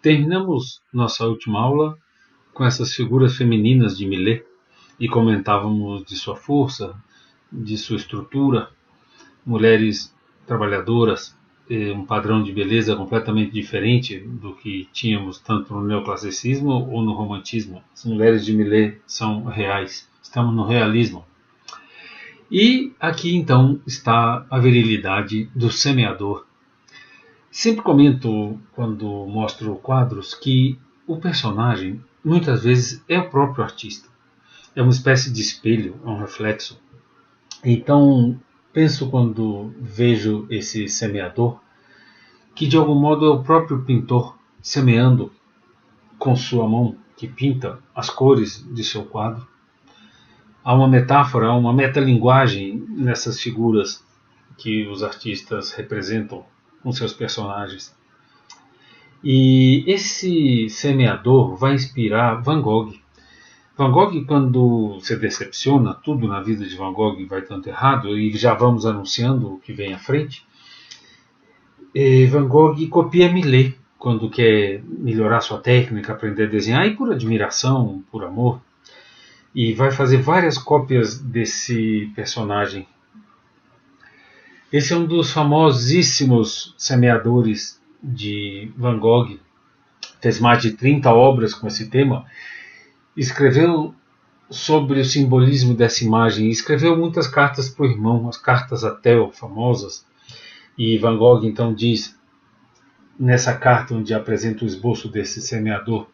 Terminamos nossa última aula com essas figuras femininas de Millet e comentávamos de sua força, de sua estrutura, mulheres trabalhadoras, um padrão de beleza completamente diferente do que tínhamos tanto no neoclassicismo ou no romantismo. As mulheres de Millet são reais, estamos no realismo. E aqui então está a virilidade do semeador. Sempre comento, quando mostro quadros, que o personagem muitas vezes é o próprio artista. É uma espécie de espelho, é um reflexo. Então, penso quando vejo esse semeador, que de algum modo é o próprio pintor semeando com sua mão, que pinta as cores de seu quadro. Há uma metáfora, há uma metalinguagem nessas figuras que os artistas representam com seus personagens. E esse semeador vai inspirar Van Gogh. Van Gogh, quando se decepciona, tudo na vida de Van Gogh vai tanto errado, e já vamos anunciando o que vem à frente, Van Gogh copia Millet quando quer melhorar sua técnica, aprender a desenhar, e por admiração, por amor, e vai fazer várias cópias desse personagem. Esse é um dos famosíssimos semeadores de Van Gogh, fez mais de 30 obras com esse tema, escreveu sobre o simbolismo dessa imagem, escreveu muitas cartas para o irmão, as cartas a Theo, famosas, e Van Gogh então diz, nessa carta onde apresenta o esboço desse semeador: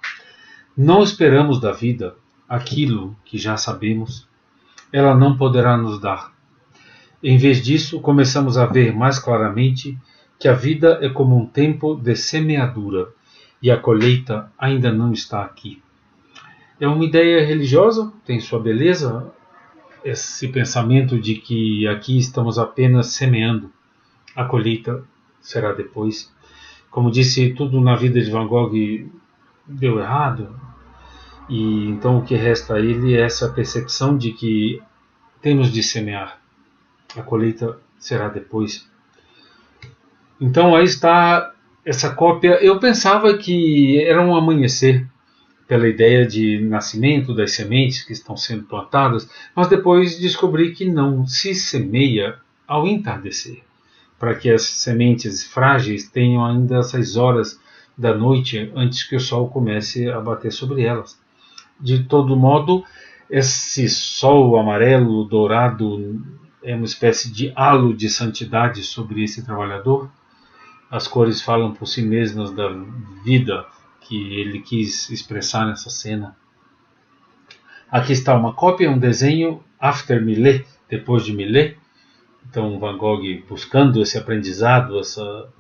não esperamos da vida aquilo que já sabemos, ela não poderá nos dar. Em vez disso, começamos a ver mais claramente que a vida é como um tempo de semeadura e a colheita ainda não está aqui. É uma ideia religiosa, tem sua beleza, esse pensamento de que aqui estamos apenas semeando, a colheita será depois. Como disse, tudo na vida de Van Gogh deu errado, e então o que resta a ele é essa percepção de que temos de semear, a colheita será depois. Então aí está essa cópia. Eu pensava que era um amanhecer, pela ideia de nascimento das sementes que estão sendo plantadas, mas depois descobri que não, se semeia ao entardecer, para que as sementes frágeis tenham ainda essas horas da noite antes que o sol comece a bater sobre elas. De todo modo, esse sol amarelo, dourado, é uma espécie de halo de santidade sobre esse trabalhador. As cores falam por si mesmas da vida que ele quis expressar nessa cena. Aqui está uma cópia, um desenho after Millet, depois de Millet. Então Van Gogh buscando esse aprendizado, essa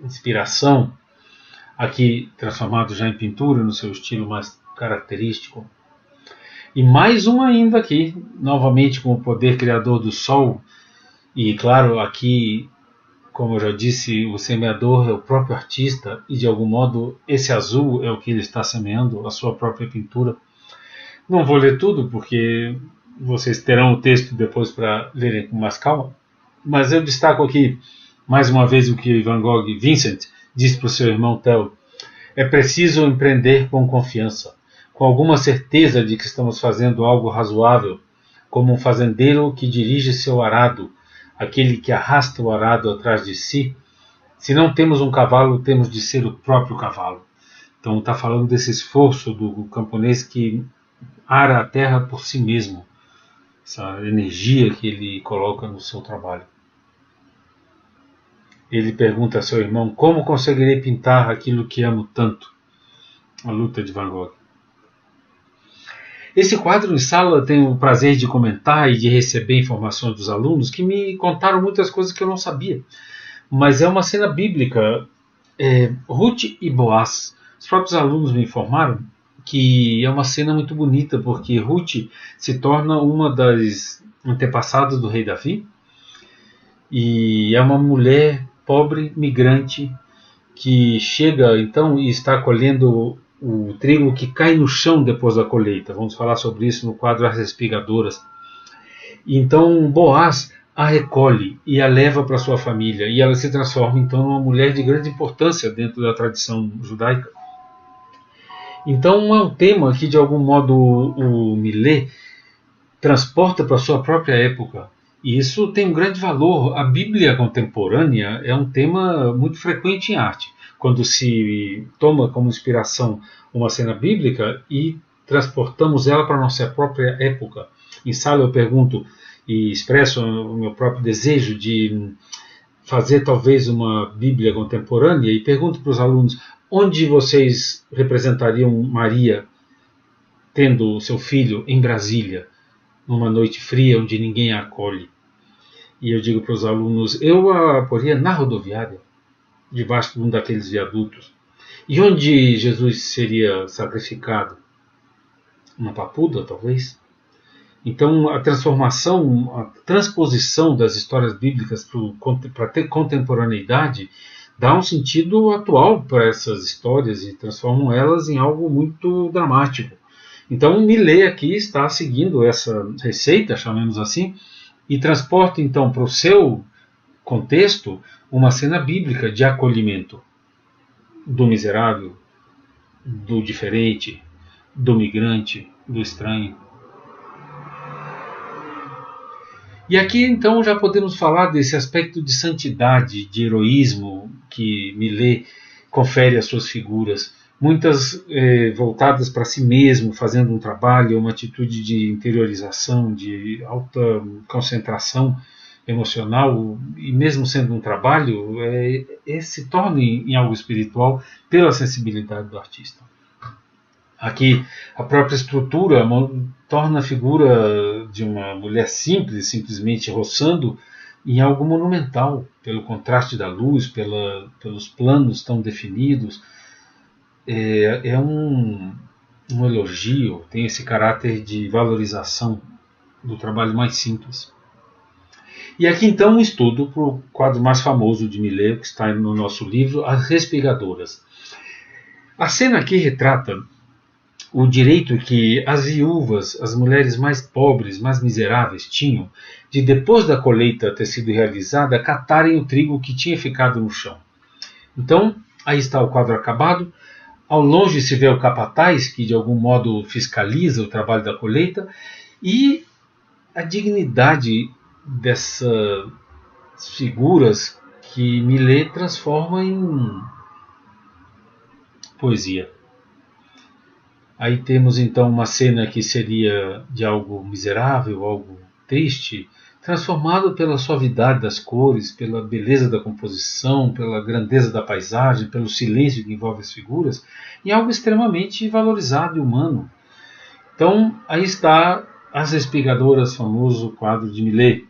inspiração, aqui transformado já em pintura no seu estilo mais característico. E mais um ainda aqui, novamente com o poder criador do sol. E claro, aqui, como eu já disse, o semeador é o próprio artista, e de algum modo esse azul é o que ele está semeando, a sua própria pintura. Não vou ler tudo, porque vocês terão o texto depois para lerem com mais calma, mas eu destaco aqui mais uma vez o que Van Gogh, Vincent, disse para o seu irmão Theo: é preciso empreender com confiança, com alguma certeza de que estamos fazendo algo razoável, como um fazendeiro que dirige seu arado, aquele que arrasta o arado atrás de si. Se não temos um cavalo, temos de ser o próprio cavalo. Então está falando desse esforço do camponês que ara a terra por si mesmo, essa energia que ele coloca no seu trabalho. Ele pergunta a seu irmão: como conseguirei pintar aquilo que amo tanto? A luta de Van Gogh. Esse quadro em sala tenho o prazer de comentar e de receber informações dos alunos que me contaram muitas coisas que eu não sabia. Mas é uma cena bíblica, Ruth e Boaz. Os próprios alunos me informaram que é uma cena muito bonita, porque Ruth se torna uma das antepassadas do rei Davi, e é uma mulher pobre, migrante, que chega então e está colhendo o trigo que cai no chão depois da colheita. Vamos falar sobre isso no quadro As Espigadoras. Então Boaz a recolhe e a leva para sua família, e ela se transforma então numa mulher de grande importância dentro da tradição judaica. Então é um tema que de algum modo o Millet transporta para a sua própria época, e isso tem um grande valor. A Bíblia contemporânea é um tema muito frequente em arte, quando se toma como inspiração uma cena bíblica e transportamos ela para a nossa própria época. Em sala eu pergunto e expresso o meu próprio desejo de fazer talvez uma Bíblia contemporânea e pergunto para os alunos onde vocês representariam Maria tendo o seu filho em Brasília, numa noite fria onde ninguém a acolhe. E eu digo para os alunos, eu a poria na rodoviária, debaixo de um daqueles viadutos. E onde Jesus seria sacrificado? Uma papuda, talvez? Então, a transformação, a transposição das histórias bíblicas para ter contemporaneidade dá um sentido atual para essas histórias e transformam elas em algo muito dramático. Então, Millet aqui está seguindo essa receita, chamemos assim, e transporta então para o seu contexto uma cena bíblica de acolhimento do miserável, do diferente, do migrante, do estranho. E aqui então já podemos falar desse aspecto de santidade, de heroísmo que Millet confere às suas figuras, muitas voltadas para si mesmo, fazendo um trabalho, uma atitude de interiorização, de alta concentração emocional, e mesmo sendo um trabalho, se torna em algo espiritual pela sensibilidade do artista. Aqui a própria estrutura torna a figura de uma mulher simples, simplesmente roçando, em algo monumental, pelo contraste da luz, pelos planos tão definidos. É um elogio, tem esse caráter de valorização do trabalho mais simples. E aqui então um estudo para o quadro mais famoso de Millet, que está no nosso livro, As Respigadoras. A cena aqui retrata o direito que as viúvas, as mulheres mais pobres, mais miseráveis, tinham de, depois da colheita ter sido realizada, catarem o trigo que tinha ficado no chão. Então, aí está o quadro acabado. Ao longe se vê o capataz, que de algum modo fiscaliza o trabalho da colheita, e a dignidade dessas figuras que Millet transforma em poesia. Aí temos então uma cena que seria de algo miserável, algo triste, transformado pela suavidade das cores, pela beleza da composição, pela grandeza da paisagem, pelo silêncio que envolve as figuras, em algo extremamente valorizado e humano. Então, aí está As Respigadoras, famoso quadro de Millet.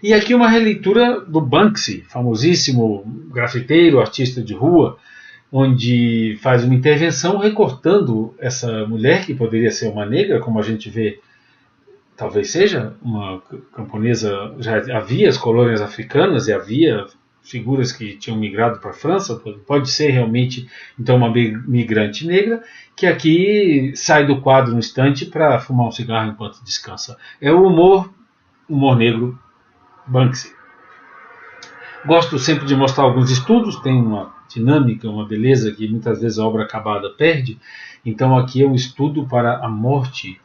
E aqui uma releitura do Banksy, famosíssimo grafiteiro, artista de rua, onde faz uma intervenção recortando essa mulher, que poderia ser uma negra, como a gente vê, talvez seja uma camponesa. Já havia as colônias africanas e havia figuras que tinham migrado para a França, pode ser realmente então uma migrante negra, que aqui sai do quadro no instante para fumar um cigarro enquanto descansa. É o humor negro Banksy. Gosto sempre de mostrar alguns estudos, tem uma dinâmica, uma beleza que muitas vezes a obra acabada perde. Então aqui é um estudo para a morte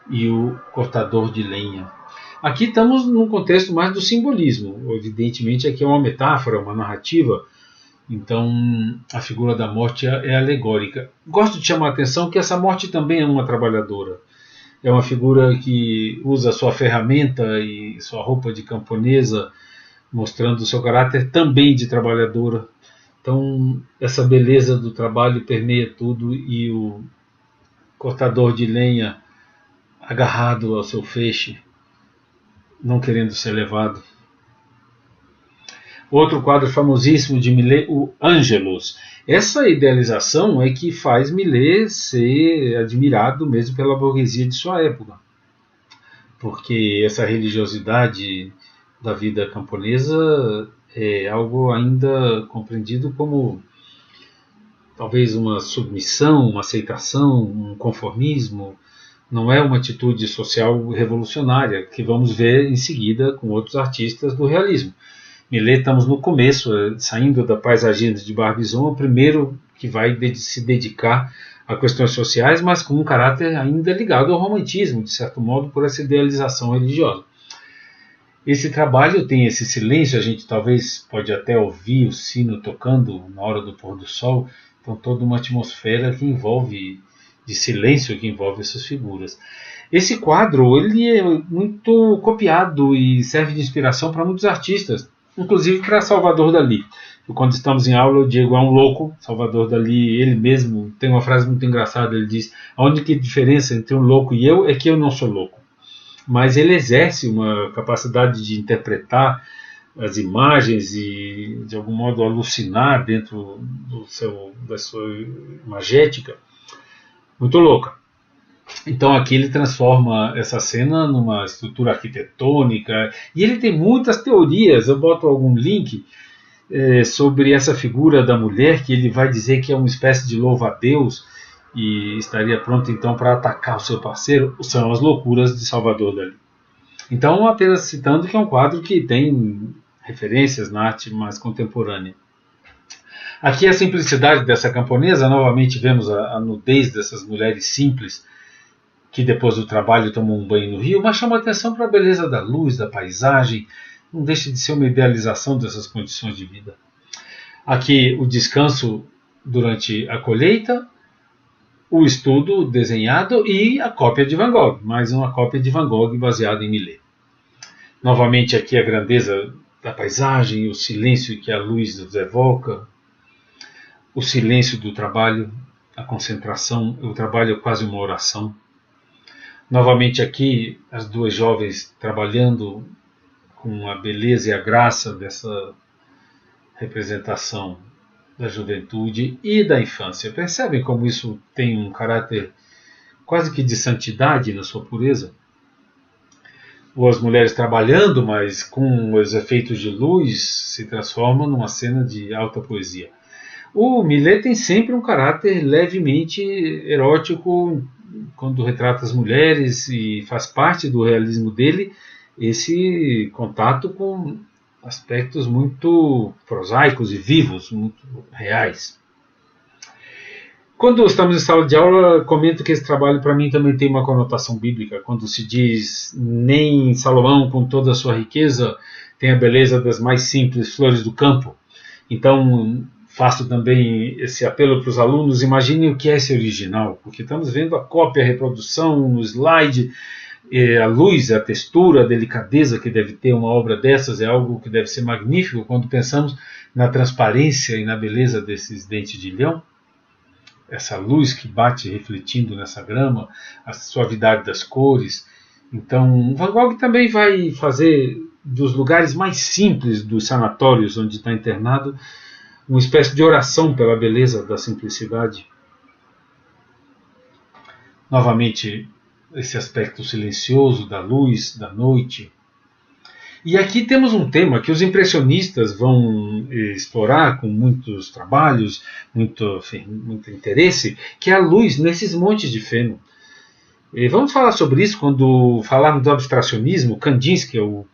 e o cortador de lenha. Aqui estamos num contexto mais do simbolismo. Evidentemente aqui é uma metáfora, uma narrativa. Então a figura da morte é alegórica. Gosto de chamar a atenção que essa morte também é uma trabalhadora. É uma figura que usa sua ferramenta e sua roupa de camponesa, mostrando o seu caráter também de trabalhadora. Então, essa beleza do trabalho permeia tudo, e o cortador de lenha agarrado ao seu feixe, não querendo ser levado. Outro quadro famosíssimo de Millet, o Ângelus. Essa idealização é que faz Millet ser admirado mesmo pela burguesia de sua época, porque essa religiosidade da vida camponesa é algo ainda compreendido como talvez uma submissão, uma aceitação, um conformismo, Não é uma atitude social revolucionária, que vamos ver em seguida com outros artistas do realismo. Millet, estamos no começo, saindo da paisagismo de Barbizon, o primeiro que vai se dedicar a questões sociais, mas com um caráter ainda ligado ao romantismo, de certo modo, por essa idealização religiosa. Esse trabalho tem esse silêncio, a gente talvez pode até ouvir o sino tocando na hora do pôr do sol, então toda uma atmosfera que envolve, de silêncio que envolve essas figuras. Esse quadro ele é muito copiado e serve de inspiração para muitos artistas, inclusive para Salvador Dalí. Quando estamos em aula, eu digo, é um louco. Salvador Dalí, ele mesmo, tem uma frase muito engraçada, ele diz, a única diferença entre um louco e eu é que eu não sou louco. Mas ele exerce uma capacidade de interpretar as imagens e, de algum modo, alucinar dentro da sua imagética, muito louca. Então aqui ele transforma essa cena numa estrutura arquitetônica, e ele tem muitas teorias, eu boto algum link sobre essa figura da mulher, que ele vai dizer que é uma espécie de louva-a-Deus, e estaria pronto então para atacar o seu parceiro. São as loucuras de Salvador Dalí. Então, apenas citando que é um quadro que tem referências na arte mais contemporânea. Aqui a simplicidade dessa camponesa, novamente vemos a nudez dessas mulheres simples, que depois do trabalho tomam um banho no rio, mas chama atenção para a beleza da luz, da paisagem, não deixa de ser uma idealização dessas condições de vida. Aqui o descanso durante a colheita, o estudo desenhado e a cópia de Van Gogh, mais uma cópia de Van Gogh baseada em Millet. Novamente aqui a grandeza da paisagem, o silêncio que a luz nos evoca, o silêncio do trabalho, a concentração, o trabalho é quase uma oração. Novamente aqui as duas jovens trabalhando com a beleza e a graça dessa representação da juventude e da infância. Percebem como isso tem um caráter quase que de santidade na sua pureza? Ou as mulheres trabalhando, mas com os efeitos de luz, se transforma numa cena de alta poesia. O Millet tem sempre um caráter levemente erótico quando retrata as mulheres, e faz parte do realismo dele esse contato com aspectos muito prosaicos e vivos, muito reais. Quando estamos em sala de aula, comento que esse trabalho para mim também tem uma conotação bíblica. Quando se diz, nem Salomão com toda a sua riqueza tem a beleza das mais simples flores do campo. Então faço também esse apelo para os alunos, imaginem o que é esse original, porque estamos vendo a cópia, a reprodução no slide, a luz, a textura, a delicadeza que deve ter uma obra dessas é algo que deve ser magnífico quando pensamos na transparência e na beleza desses dentes de leão. Essa luz que bate refletindo nessa grama, a suavidade das cores. Então, Van Gogh também vai fazer dos lugares mais simples dos sanatórios onde está internado uma espécie de oração pela beleza da simplicidade. Novamente, esse aspecto silencioso da luz, da noite. E aqui temos um tema que os impressionistas vão explorar com muitos trabalhos, muito interesse, que é a luz nesses montes de feno. E vamos falar sobre isso quando falarmos do abstracionismo. Kandinsky, é o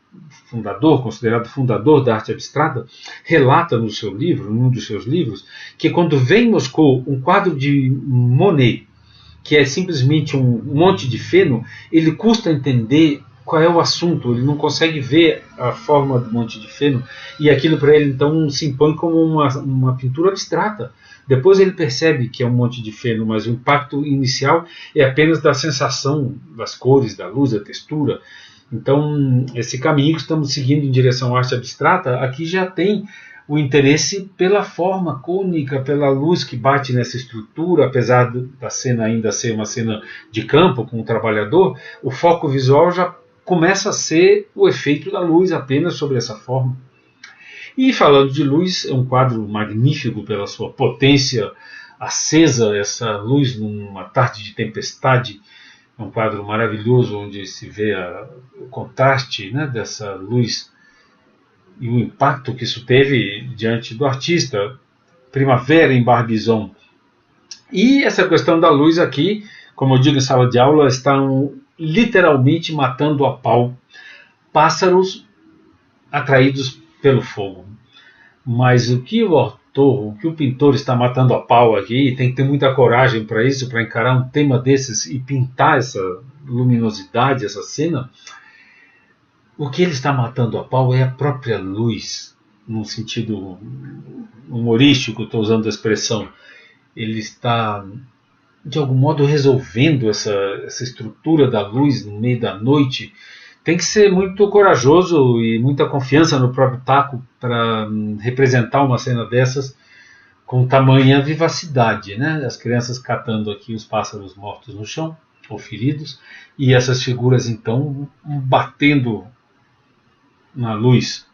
fundador, considerado fundador da arte abstrata, relata no seu livro, num dos seus livros, que quando vê em Moscou um quadro de Monet, que é simplesmente um monte de feno, ele custa entender qual é o assunto, ele não consegue ver a forma do monte de feno, e aquilo para ele então se impõe como uma pintura abstrata. Depois ele percebe que é um monte de feno, mas o impacto inicial é apenas da sensação das cores, da luz, da textura. Então esse caminho que estamos seguindo em direção à arte abstrata, aqui já tem o interesse pela forma cônica, pela luz que bate nessa estrutura, apesar da cena ainda ser uma cena de campo com um trabalhador, o foco visual já começa a ser o efeito da luz apenas sobre essa forma. E falando de luz, é um quadro magnífico pela sua potência acesa, essa luz numa tarde de tempestade. É um quadro maravilhoso onde se vê o contraste, né, dessa luz e o impacto que isso teve diante do artista. Primavera em Barbizon. E essa questão da luz aqui como eu digo em sala de aula, estão literalmente matando a pau pássaros atraídos pelo fogo. Mas o que o autor, o que o pintor está matando a pau aqui, tem que ter muita coragem para isso, para encarar um tema desses e pintar essa luminosidade, essa cena. O que ele está matando a pau é a própria luz, num sentido humorístico, estou usando a expressão. Ele está, de algum modo, resolvendo essa estrutura da luz no meio da noite. Tem que ser muito corajoso e muita confiança no próprio taco para representar uma cena dessas com tamanha vivacidade, né? As crianças catando aqui os pássaros mortos no chão, ou feridos, e essas figuras então batendo na luz.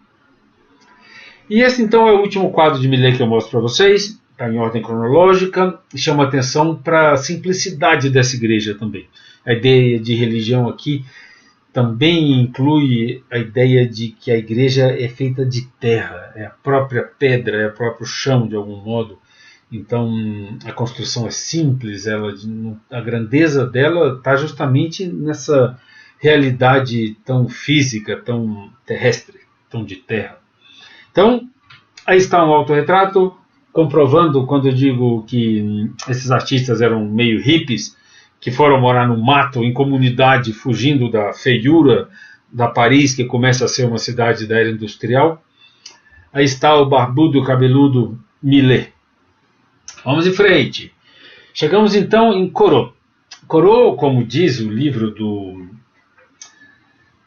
E esse então é o último quadro de Millet que eu mostro para vocês, está em ordem cronológica, e chama atenção para a simplicidade dessa igreja também. A ideia de religião aqui também inclui a ideia de que a igreja é feita de terra, é a própria pedra, é o próprio chão de algum modo. Então a construção é simples, a grandeza dela está justamente nessa realidade tão física, tão terrestre, tão de terra. Então, aí está um autorretrato, comprovando quando eu digo que esses artistas eram meio hippies, que foram morar no mato, em comunidade, fugindo da feiura da Paris, que começa a ser uma cidade da era industrial. Aí está o barbudo cabeludo Millet. Vamos em frente. Chegamos então em Corot. Corot, como diz o livro do...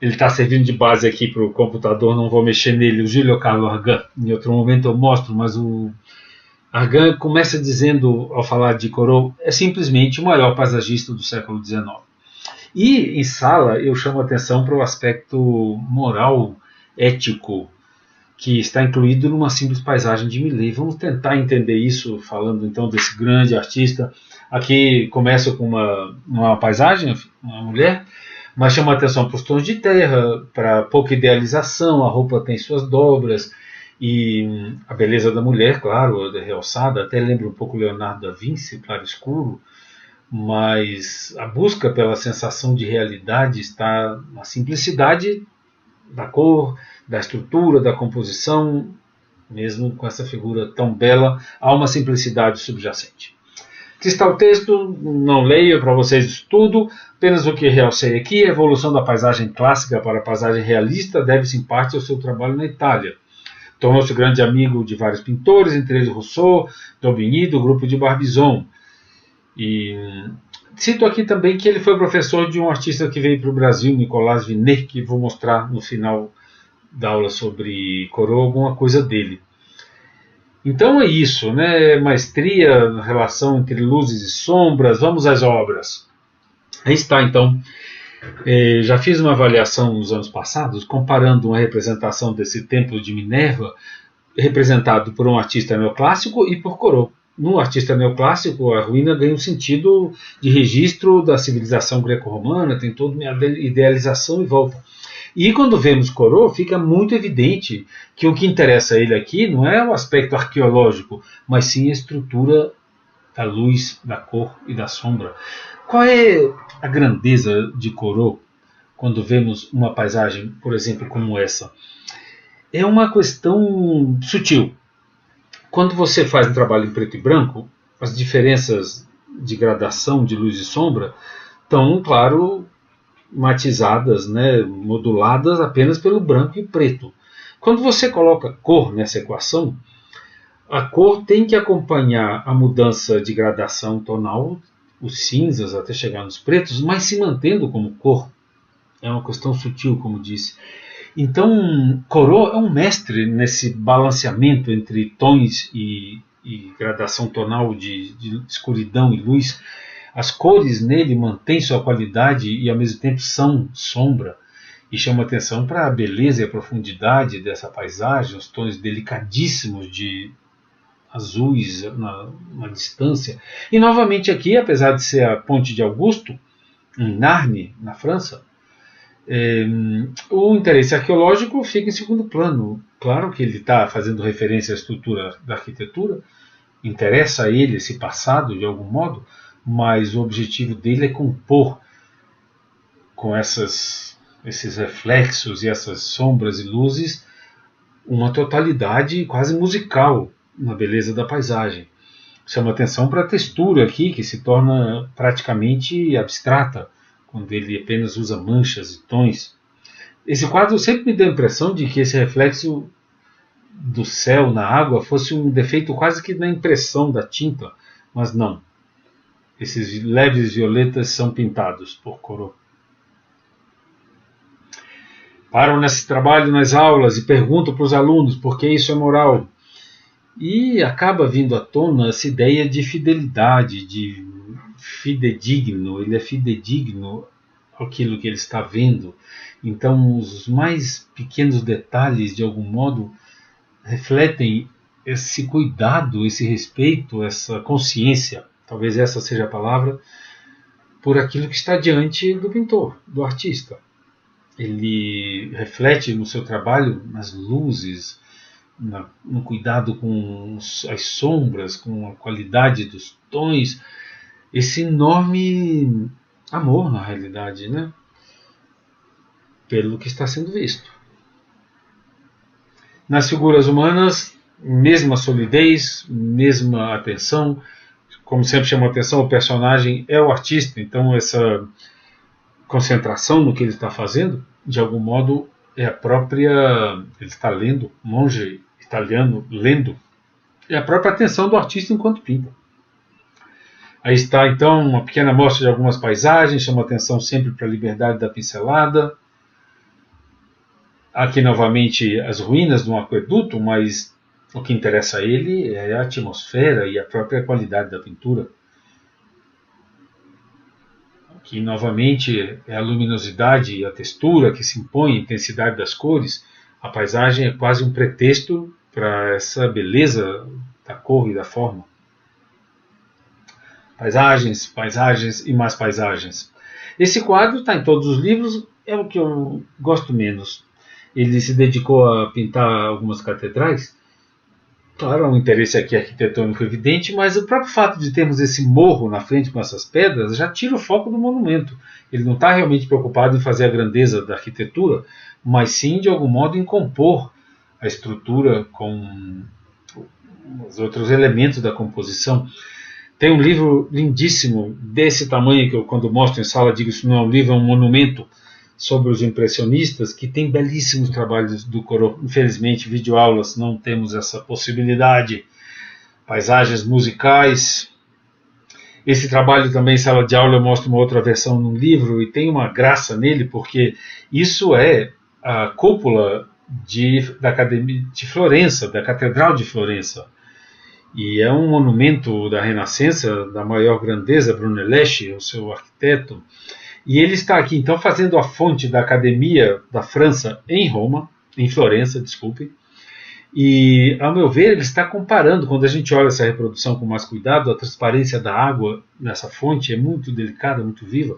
Ele está servindo de base aqui para o computador, não vou mexer nele, o Julio Carlo Argan. Em outro momento eu mostro, mas o Argan começa dizendo, ao falar de Corot, é simplesmente o maior paisagista do século XIX. E em Sala eu chamo a atenção para o aspecto moral, ético, que está incluído numa simples paisagem de Millet. Vamos tentar entender isso falando então desse grande artista. Aqui começa com uma paisagem, uma mulher, mas chama a atenção para os tons de terra, para pouca idealização, a roupa tem suas dobras, e a beleza da mulher, claro, realçada, até lembra um pouco Leonardo da Vinci, claro escuro, mas a busca pela sensação de realidade está na simplicidade da cor, da estrutura, da composição, mesmo com essa figura tão bela, há uma simplicidade subjacente. Aqui está o texto, não leio para vocês isso tudo, apenas o que realcei aqui, a evolução da paisagem clássica para a paisagem realista deve-se em parte ao seu trabalho na Itália. Tornou-se grande amigo de vários pintores, entre eles Rousseau, Daubigny, do grupo de Barbizon. E cito aqui também que ele foi professor de um artista que veio para o Brasil, Nicolas Vinet, que vou mostrar no final da aula sobre Corot alguma coisa dele. Então é isso, né? Maestria, relação entre luzes e sombras. Vamos às obras. Aí está, então. Já fiz uma avaliação nos anos passados, comparando uma representação desse templo de Minerva, representado por um artista neoclássico e por Corot. No artista neoclássico, a ruína ganha um sentido de registro da civilização greco-romana, tem toda uma idealização em volta. E quando vemos Corot, fica muito evidente que o que interessa a ele aqui não é o aspecto arqueológico, mas sim a estrutura da luz, da cor e da sombra. Qual é a grandeza de Corot quando vemos uma paisagem, por exemplo, como essa? É uma questão sutil. Quando você faz um trabalho em preto e branco, as diferenças de gradação de luz e sombra estão, claro, matizadas, né, moduladas apenas pelo branco e preto. Quando você coloca cor nessa equação, a cor tem que acompanhar a mudança de gradação tonal, os cinzas até chegar nos pretos, mas se mantendo como cor. É uma questão sutil, como disse. Então, Corot é um mestre nesse balanceamento entre tons e gradação tonal de escuridão e luz. As cores nele mantêm sua qualidade e ao mesmo tempo são sombra. E chama atenção para a beleza e a profundidade dessa paisagem, os tons delicadíssimos de azuis na distância. E novamente aqui, apesar de ser a Ponte de Augusto, em Narni, na França, o interesse arqueológico fica em segundo plano. Claro que ele está fazendo referência à estrutura da arquitetura, interessa a ele esse passado de algum modo, mas o objetivo dele é compor com esses reflexos e essas sombras e luzes uma totalidade quase musical na beleza da paisagem. Chama atenção para a textura aqui, que se torna praticamente abstrata, quando ele apenas usa manchas e tons. Esse quadro sempre me deu a impressão de que esse reflexo do céu na água fosse um defeito quase que na impressão da tinta, mas não. Esses leves violetas são pintados por Corot. Param nesse trabalho nas aulas e perguntam para os alunos por que isso é moral. E acaba vindo à tona essa ideia de fidelidade, de fidedigno. Ele é fidedigno àquilo que ele está vendo. Então, os mais pequenos detalhes, de algum modo, refletem esse cuidado, esse respeito, essa consciência, talvez essa seja a palavra, por aquilo que está diante do pintor, do artista. Ele reflete no seu trabalho nas luzes, no cuidado com as sombras, com a qualidade dos tons, esse enorme amor, na realidade, né? Pelo que está sendo visto. Nas figuras humanas, mesma solidez, mesma atenção. Como sempre chama a atenção, o personagem é o artista, então essa concentração no que ele está fazendo, de algum modo, é a própria... Ele está lendo, monge italiano lendo, é a própria atenção do artista enquanto pinta. Aí está, então, uma pequena amostra de algumas paisagens, chama atenção sempre para a liberdade da pincelada. Aqui, novamente, as ruínas de um aqueduto, mas o que interessa a ele é a atmosfera e a própria qualidade da pintura. Aqui, novamente, é a luminosidade e a textura que se impõe, a intensidade das cores. A paisagem é quase um pretexto para essa beleza da cor e da forma. Paisagens, paisagens e mais paisagens. Esse quadro está em todos os livros, é o que eu gosto menos. Ele se dedicou a pintar algumas catedrais. Claro, há um interesse aqui arquitetônico evidente, mas o próprio fato de termos esse morro na frente com essas pedras já tira o foco do monumento. Ele não está realmente preocupado em fazer a grandeza da arquitetura, mas sim, de algum modo, em compor a estrutura com os outros elementos da composição. Tem um livro lindíssimo, desse tamanho, que eu, quando mostro em sala, digo isso não é um livro, é um monumento, sobre os impressionistas, que tem belíssimos trabalhos do Corot. Infelizmente, videoaulas não temos essa possibilidade. Paisagens musicais. Esse trabalho também em sala de aula eu mostro uma outra versão no livro, e tem uma graça nele, porque isso é a cúpula da Academia de Florença, da Catedral de Florença. E é um monumento da Renascença, da maior grandeza. Brunelleschi, o seu arquiteto. E ele está aqui, então, fazendo a fonte da Academia da França em Roma, em Florença, desculpe. E, ao meu ver, ele está comparando, quando a gente olha essa reprodução com mais cuidado, a transparência da água nessa fonte é muito delicada, muito viva.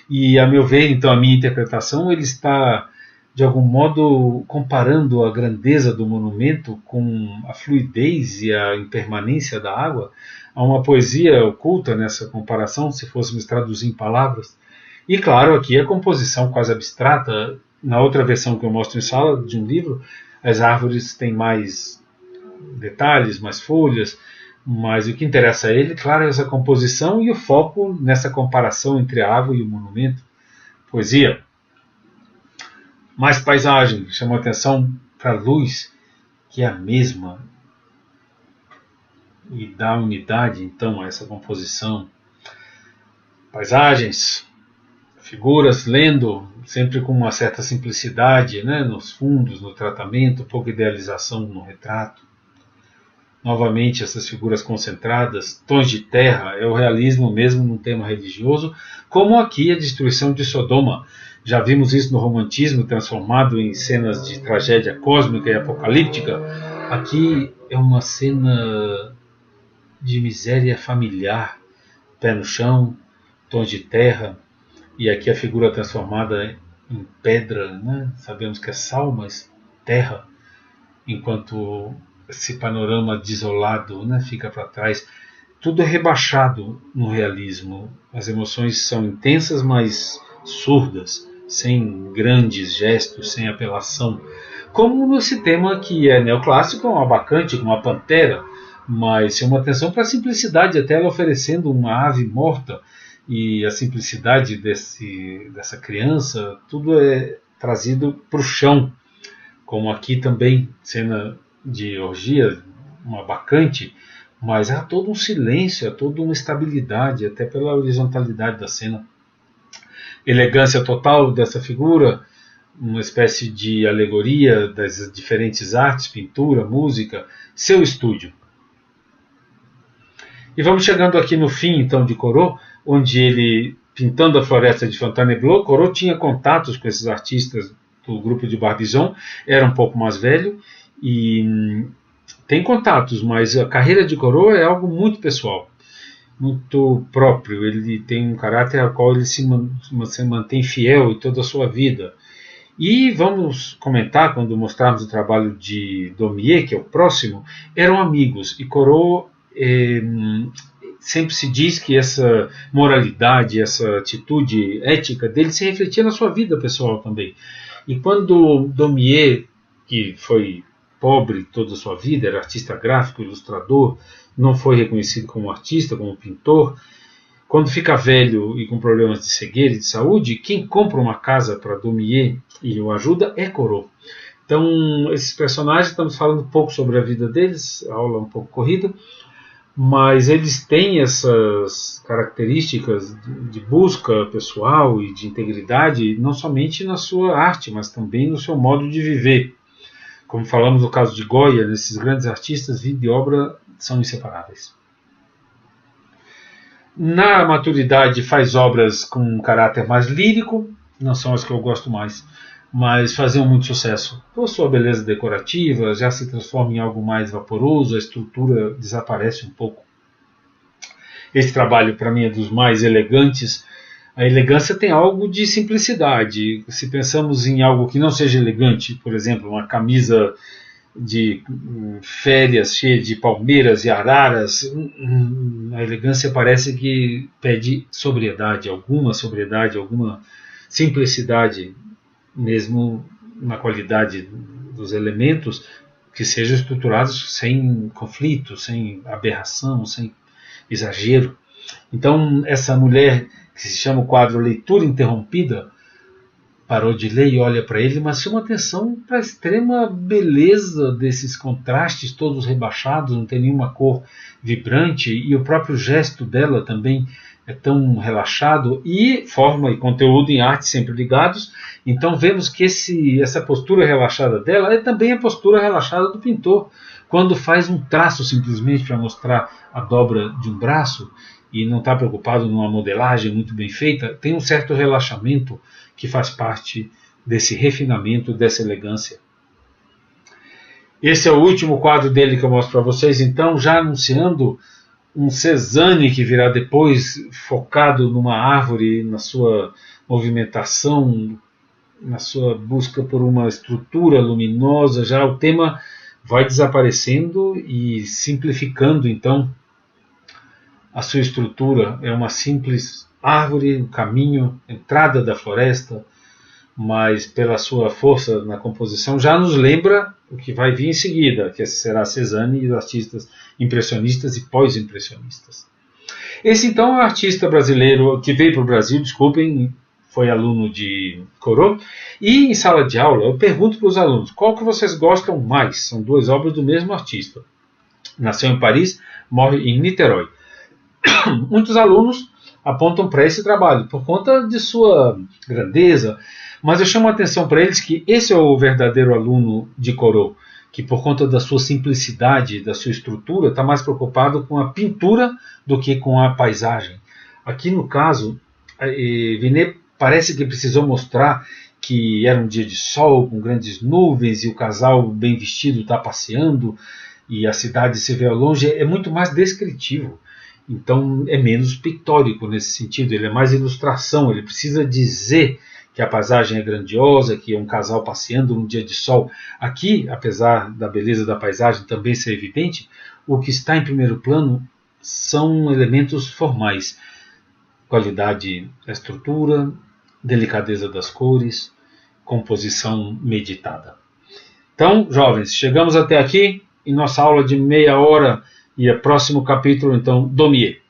E, a meu ver, então, a minha interpretação, ele está, de algum modo, comparando a grandeza do monumento com a fluidez e a impermanência da água. Há uma poesia oculta nessa comparação, se fôssemos traduzir em palavras. E, claro, aqui a composição quase abstrata. Na outra versão que eu mostro em sala, de um livro, as árvores têm mais detalhes, mais folhas, mas o que interessa a ele, claro, é essa composição e o foco nessa comparação entre a água e o monumento. Poesia. Mais paisagem, chamou a atenção para a luz, que é a mesma, e dá unidade, então, a essa composição. Paisagens. Figuras lendo, sempre com uma certa simplicidade, né, nos fundos, no tratamento, pouca idealização no retrato. Novamente, essas figuras concentradas, tons de terra, é o realismo mesmo num tema religioso, como aqui a destruição de Sodoma. Já vimos isso no romantismo, transformado em cenas de tragédia cósmica e apocalíptica. Aqui é uma cena de miséria familiar, pé no chão, tons de terra. E aqui a figura transformada em pedra, né? Sabemos que é sal, mas terra, enquanto esse panorama desolado, né, fica para trás. tudo é rebaixado no realismo. As emoções são intensas, mas surdas, sem grandes gestos, sem apelação. Como nesse tema que é neoclássico, um abacante, uma pantera, mas chama atenção para a simplicidade, até ela oferecendo uma ave morta, e a simplicidade dessa criança, tudo é trazido para o chão, como aqui também, cena de orgia, uma bacante, mas há todo um silêncio, há toda uma estabilidade, até pela horizontalidade da cena. Elegância total dessa figura, uma espécie de alegoria das diferentes artes, pintura, música, seu estúdio. E vamos chegando aqui no fim, então, de Corot, onde ele, pintando a floresta de Fontainebleau, Corot tinha contatos com esses artistas do grupo de Barbizon, era um pouco mais velho e tem contatos, mas a carreira de Corot é algo muito pessoal, muito próprio. Ele tem um caráter ao qual ele se mantém fiel em toda a sua vida. E vamos comentar, quando mostrarmos o trabalho de Daumier, que é o próximo, eram amigos, e Corot sempre se diz que essa moralidade, essa atitude ética dele se refletia na sua vida pessoal também. E quando Daumier, que foi pobre toda a sua vida, era artista gráfico, ilustrador, não foi reconhecido como artista, como pintor, quando fica velho e com problemas de cegueira e de saúde, quem compra uma casa para Daumier e o ajuda é Corot. Então, esses personagens, estamos falando um pouco sobre a vida deles, a aula um pouco corrida, mas eles têm essas características de busca pessoal e de integridade, não somente na sua arte, mas também no seu modo de viver. Como falamos no caso de Goya, nesses grandes artistas, vida e obra são inseparáveis. Na maturidade faz obras com um caráter mais lírico, não são as que eu gosto mais, mas faziam muito sucesso. Por sua beleza decorativa, já se transforma em algo mais vaporoso, a estrutura desaparece um pouco. Esse trabalho, para mim, é dos mais elegantes. A elegância tem algo de simplicidade. Se pensamos em algo que não seja elegante, por exemplo, uma camisa de férias cheia de palmeiras e araras, a elegância parece que pede sobriedade, alguma simplicidade, mesmo na qualidade dos elementos, que sejam estruturados sem conflito, sem aberração, sem exagero. Então, essa mulher, que se chama o quadro Leitura Interrompida, parou de ler e olha para ele, mas chama atenção para a extrema beleza desses contrastes todos rebaixados, não tem nenhuma cor vibrante, e o próprio gesto dela também é tão relaxado, e forma e conteúdo em arte sempre ligados. Então vemos que essa postura relaxada dela é também a postura relaxada do pintor, quando faz um traço simplesmente para mostrar a dobra de um braço e não está preocupado numa modelagem muito bem feita, tem um certo relaxamento que faz parte desse refinamento, dessa elegância. Esse é o último quadro dele que eu mostro para vocês, então, já anunciando um Cézanne que virá depois, focado numa árvore, na sua movimentação, na sua busca por uma estrutura luminosa. Já o tema vai desaparecendo e simplificando, então, a sua estrutura. É uma simples árvore, um caminho, entrada da floresta, mas pela sua força na composição já nos lembra o que vai vir em seguida, que será Cézanne e os artistas impressionistas e pós-impressionistas. Esse então é um artista brasileiro que veio para o Brasil, desculpem, foi aluno de Corot, e em sala de aula eu pergunto para os alunos, qual que vocês gostam mais? São duas obras do mesmo artista. Nasceu em Paris, morre em Niterói. Muitos alunos apontam para esse trabalho por conta de sua grandeza, mas eu chamo a atenção para eles que esse é o verdadeiro aluno de Corot, que por conta da sua simplicidade, da sua estrutura, está mais preocupado com a pintura do que com a paisagem. Aqui no caso, Vinet parece que precisou mostrar que era um dia de sol, com grandes nuvens, e o casal bem vestido está passeando, e a cidade se vê ao longe. É muito mais descritivo. Então é menos pictórico nesse sentido, ele é mais ilustração, ele precisa dizer que a paisagem é grandiosa, que é um casal passeando num dia de sol. Aqui, apesar da beleza da paisagem também ser evidente, o que está em primeiro plano são elementos formais. Qualidade da estrutura, delicadeza das cores, composição meditada. Então, jovens, chegamos até aqui em nossa aula de meia hora e o próximo capítulo, então, Daumier.